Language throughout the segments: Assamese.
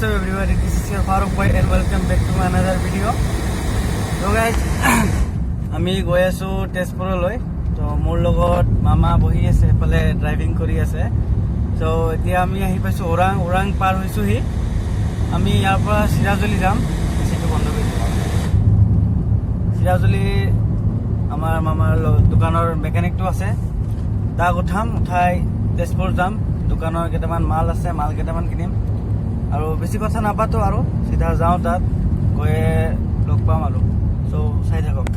up everybody, this is your Farooq Bhai and welcome back to my another video. So guys, আমি গৈ আছো তেজপুৰলৈ। তো মোৰ লগত মামা বহি আছে, এফালে ড্ৰাইভিং কৰি আছে। তো এতিয়া আমি আহি পাইছো ওৰাং পাৰ হৈছোহি। আমি ইয়াৰ পৰা চিৰাজুলি যাম। সেইটো বন্ধ কৰি দিম। চিৰাজুলি আমাৰ মামাৰ দোকানৰ মেকানিকটো আছে, তাক উঠাই তেজপুৰ যাম। দোকানৰ কেইটামান মাল আছে, মাল কেইটামান কিনিম আৰু বেছি কথা নাপাতো আৰু চিধা যাওঁ, তাত গৈ লগ পাম আৰু। চ' চাই থাকক।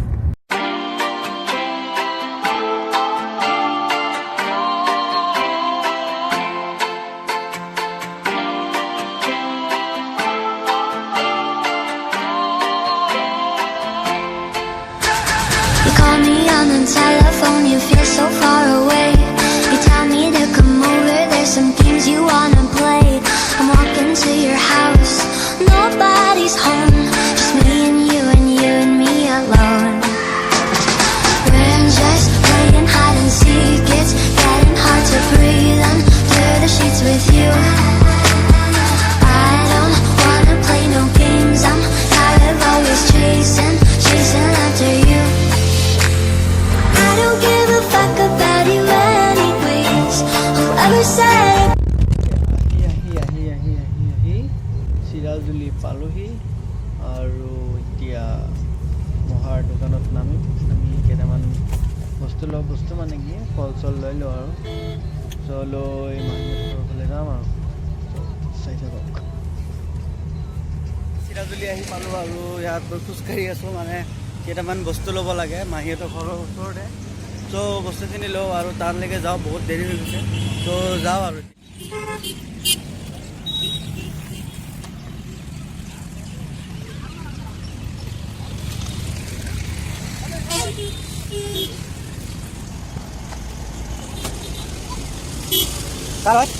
You call me on the telephone, you feel so far away. You tell me to come over, there's some games you wanna play. I'm walking to your house, nobody's home, just me and you and me alone. We're just playing hide and seek, it's getting hard to breathe under the sheets with you. I don't wanna play no games, I'm tired of always chasing after you. I don't give a fuck about you anyways. Whoever said চিৰাজুলি পালোহি আৰু এতিয়া মহাৰ দোকানত নামি আমি কেইটামান বস্তু মানে কি ফল চল লৈ লওঁ আৰু লৈ মানুহৰ ফালে যাম আৰু চাই থাকক। চিৰাজুলি আহি পালোঁ আৰু ইয়াত খোজকাঢ়ি আছোঁ, মানে কেইটামান বস্তু ল'ব লাগে মাহীহঁতৰ ঘৰৰ ওচৰতে। চ' বস্তুখিনি লওঁ আৰু তালৈকে যাওঁ, বহুত দেৰি হৈ গৈছে। চ' যাওঁ আৰু কালত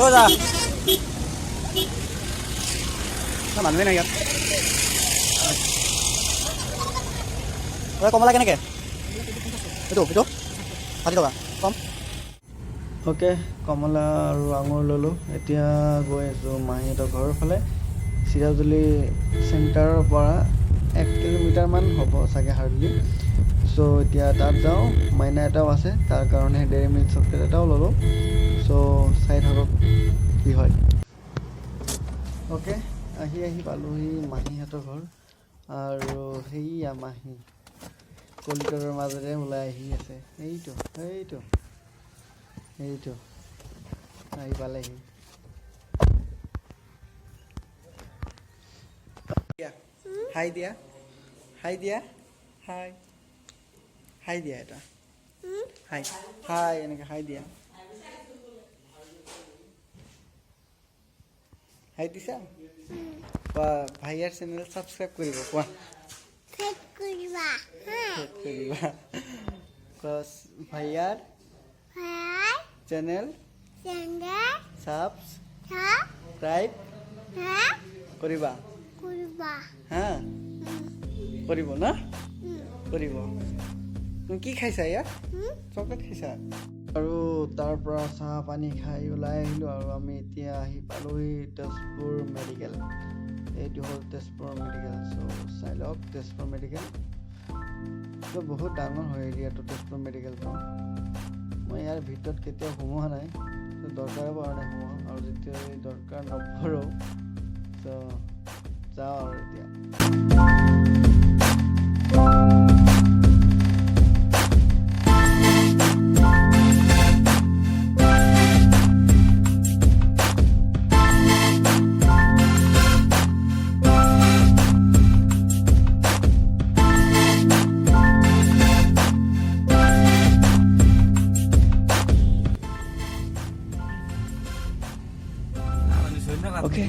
অ' যা মানুহে নাই ইয়াত। কমলা কেনেকৈ? এইটো 60 টকা কম। অ'কে, কমলা আৰু আঙুৰ ল'লোঁ। এতিয়া গৈ আছোঁ মাহীহঁতৰ ঘৰৰ ফালে। চিৰাজুলি চেণ্টাৰৰ পৰা 1 কিলোমিটাৰমান হ'ব চাগে হাৰ্ডলি। চ' এতিয়া তাত যাওঁ, মাইনা এটাও আছে, তাৰ কাৰণে ডেইৰী মিল্ক চকলেট এটাও ল'লোঁ। চ' চাই থাকক কি হয়। অ'কে, আহি পালোহি মাহীহঁতৰ ঘৰ আৰু সেয়া মাহী কলিতৰৰ মাজেৰে ওলাই আহি আছে। সেইটো আহি পালেহি। হাই দিয়া এটা হাই এনেকৈ হাই দিয়া। হাই দিছা? ভাইয়াৰ চেনেল ছাবস্ক্ৰাইব কৰিব, কোৱা ভাইয়াৰ চেনেল ছাবস্ক্ৰাইব কৰিবা হা? কৰিব না? কৰিব। তুমি কি খাইছা? ইয়াত চকলেট খাইছা? আৰু তাৰ পৰা চাহ পানী খাই ওলাই আহিলোঁ আৰু আমি এতিয়া আহি পালোহি তেজপুৰ মেডিকেল। এইটো হ'ল তেজপুৰ মেডিকেল। চ' চাই লওক তেজপুৰ মেডিকেল। ত' বহুত ডাঙৰ হয় এৰিয়াটো তেজপুৰ মেডিকেলটো। মই ইয়াৰ ভিতৰত কেতিয়াও সোমোৱা নাই, ত' দৰকাৰৰ কাৰণে সোমোৱা, আৰু যেতিয়া দৰকাৰ নপৰোঁ ত' যাওঁ আৰু এতিয়া। অ'কে,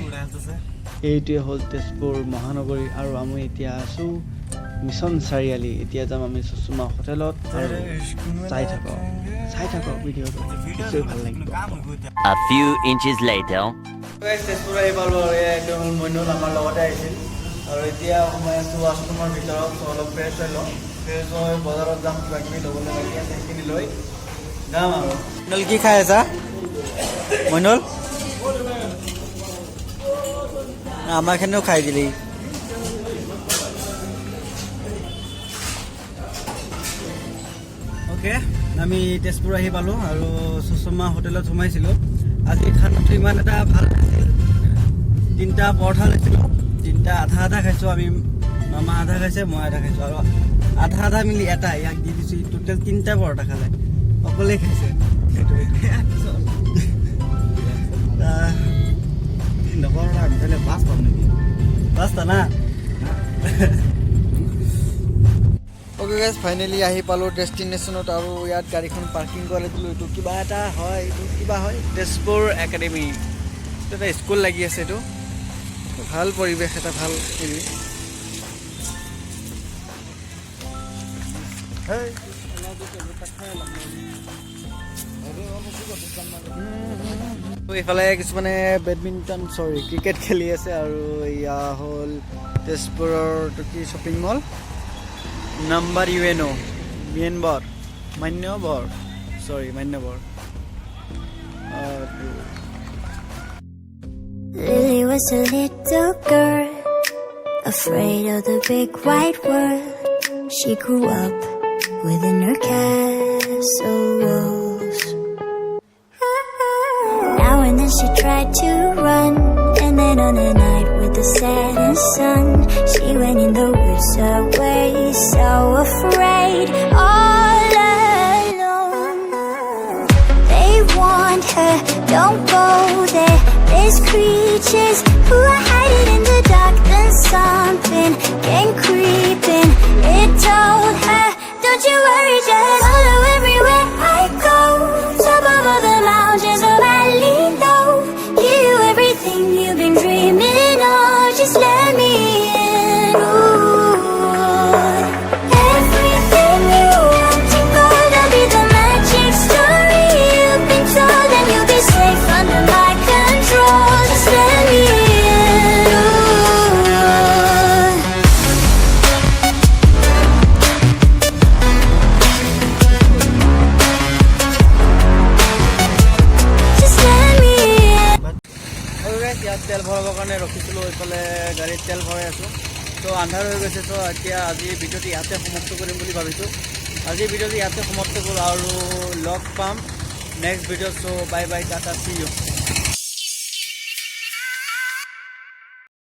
এইটোৱে হ'ল তেজপুৰ মহানগৰী আৰু আমি এতিয়া আছোঁ মিছন চাৰিআলি। এতিয়া যাম আমি চুচুমা হোটেলত আৰু চাই থাকক ভিডিঅ'টো, নিশ্চয় ভাল লাগিব। A few inches later. Tezpur আহি পালোঁ আৰু এইটো হ'ল মইনুল আমাৰ লগতে আহিছিল। আৰু এতিয়া সোমাই আছোঁ ৱাছৰুমৰ ভিতৰত। অলপ ফ্ৰেছ হৈ লওঁ, ফ্ৰেছ হৈ বজাৰত যাম, কিবা কিবি ল'বলৈ বাকী আছে, সেইখিনি লৈ যাম আৰু। মইনুল কি খাই আছা? মইনুল আমাৰ খানেও খাই দিলি ওকে আমি তেজপুৰ আহি পালোঁ আৰু সুষমা হোটেলত সোমাইছিলোঁ আজি খানাটো ইমান এটা ভাল নাছিল 3টা পৰঠা লৈছিলোঁ 3টা আধা খাইছোঁ আমি মামা আধা খাইছে মই আধা খাইছোঁ আৰু আধা মিলি এটা ইয়াক দি দিছোঁ টোটেল 3টা পৰঠা খালে অকলে খাইছে নকৰা আমি বাছ পাম নেকি বাছটা না ওকে গাইজ ফাইনেলি আহি পালোঁ ডেষ্টিনেশ্যনত আৰু ইয়াত গাড়ীখন পাৰ্কিং কৰি দিলোঁ এইটো কিবা এটা হয় এইটো কিবা হয় তেজপুৰ একাডেমি এইটো এটা স্কুল লাগি আছে এইটো ভাল পৰিৱেশ এটা ভাল হেৰি এইফালে কিছুমানে বেডমিণ্টন ক্ৰিকেট খেলি আছে আৰু এয়া হ'ল তেজপুৰৰ কি shopping mall number UNO মান্যবৰ Lily was a little girl, afraid of the big white world. She grew up within her castle walls. Now and then she tried to run, and then on a night with the setting sun, she went in the woods away, so afraid, all alone. They warned her, don't go there, there's creatures who are hiding in the dark. Then something came creeping, it told her, don't you worry, just follow everywhere I go. Top of all the mountains of valley low, give you everything you've been dreaming of. Just let me in. Ooh. Everything you want to go, there'll be the magic story you've been told, and you'll be safe under my control. Just let me in. Ooh. Just let me in. ইয়াত তেল ভৰাবৰ কাৰণে ৰখিছিলোঁ এইফালে গাড়ীত তেল ভৰাই আছোঁ তো আন্ধাৰ হৈ গৈছে তো এতিয়া আজিৰ ভিডিঅ'টো ইয়াতে সমাপ্ত কৰিম বুলি ভাবিছোঁ আজিৰ ভিডিঅ'টো ইয়াতে সমাপ্ত কৰোঁ আৰু লগ পাম next video' so' bye bye tata see U